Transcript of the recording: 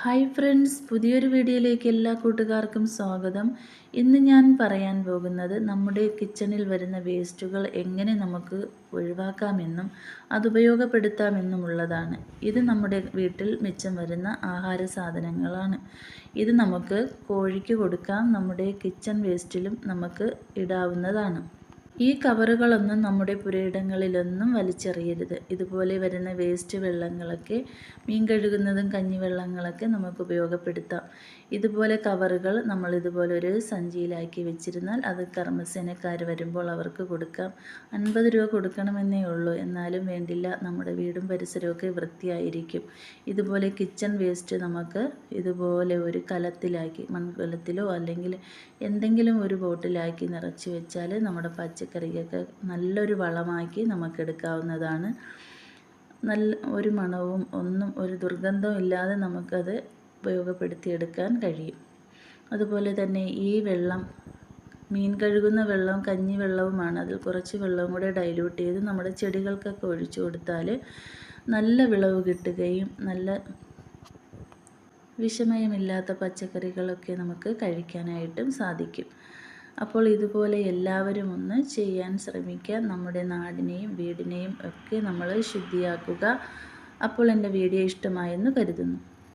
Hi friends, പുതിയൊരു വീഡിയോയിലേക്ക് എല്ലാ കൂട്ടുകാർക്കും സ്വാഗതം. ഇന്ന് ഞാൻ പറയാൻ പോകുന്നത് നമ്മുടെ കിച്ചണിൽ വരുന്ന വേസ്റ്റുകൾ എങ്ങനെ നമുക്ക് ഒഴിവാക്കാമെന്നും അത് ഉപയോഗപ്പെടുത്താമെന്നുമുള്ളതാണ്. ഇത് നമ്മുടെ വീട്ടിൽ മിച്ചം വരുന്ന ആഹാര സാധനങ്ങളാണ്. ഇത് നമുക്ക് കോഴിക്ക് കൊടുക്കാം, നമ്മുടെ കിച്ചൺ വേസ്റ്റിലും നമുക്ക് ഇടാവുന്നതാണ്. ഈ കവറുകളൊന്നും നമ്മുടെ പുരയിടങ്ങളിലൊന്നും വലിച്ചെറിയരുത്. ഇതുപോലെ വരുന്ന വേസ്റ്റ് വെള്ളങ്ങളൊക്കെ, മീൻ കഴുകുന്നതും കഞ്ഞിവെള്ളങ്ങളൊക്കെ നമുക്ക് ഉപയോഗപ്പെടുത്താം. ഇതുപോലെ കവറുകൾ നമ്മൾ ഇതുപോലെ ഒരു സഞ്ചിയിലാക്കി വെച്ചിരുന്നാൽ അത് കർമ്മസേനക്കാർ വരുമ്പോൾ അവർക്ക് കൊടുക്കാം. 50 രൂപ കൊടുക്കണമെന്നേ ഉള്ളൂ, എന്നാലും വേണ്ടില്ല, നമ്മുടെ വീടും പരിസരമൊക്കെ വൃത്തിയായിരിക്കും. ഇതുപോലെ കിച്ചൺ വേസ്റ്റ് നമുക്ക് ഇതുപോലെ ഒരു കലത്തിലാക്കി, മൺകലത്തിലോ അല്ലെങ്കിൽ എന്തെങ്കിലും ഒരു ബോട്ടിലാക്കി നിറച്ച് വെച്ചാൽ നമ്മുടെ പച്ചക്കറിക്കൊക്കെ നല്ലൊരു വളമാക്കി നമുക്കെടുക്കാവുന്നതാണ്. നല്ല ഒരു മണവും ഒരു ദുർഗന്ധവും ഇല്ലാതെ നമുക്കത് ഉപയോഗപ്പെടുത്തിയെടുക്കാൻ കഴിയും. അതുപോലെ തന്നെ ഈ വെള്ളം മീൻ കഴുകുന്ന വെള്ളം കഞ്ഞിവെള്ളവുമാണ്. അതിൽ കുറച്ച് വെള്ളവും കൂടെ ഡൈല്യൂട്ട് ചെയ്ത് നമ്മുടെ ചെടികൾക്കൊക്കെ ഒഴിച്ചു കൊടുത്താൽ നല്ല വിളവ് കിട്ടുകയും നല്ല വിഷമയമില്ലാത്ത പച്ചക്കറികളൊക്കെ നമുക്ക് കഴിക്കാനായിട്ടും സാധിക്കും. അപ്പോൾ ഇതുപോലെ എല്ലാവരും ഒന്ന് ചെയ്യാൻ ശ്രമിക്കുക. നമ്മുടെ നാടിനെയും വീടിനെയും ഒക്കെ നമ്മൾ ശുദ്ധിയാക്കുക. അപ്പോൾ എൻ്റെ വീഡിയോ ഇഷ്ടമായെന്ന് കരുതുന്നു.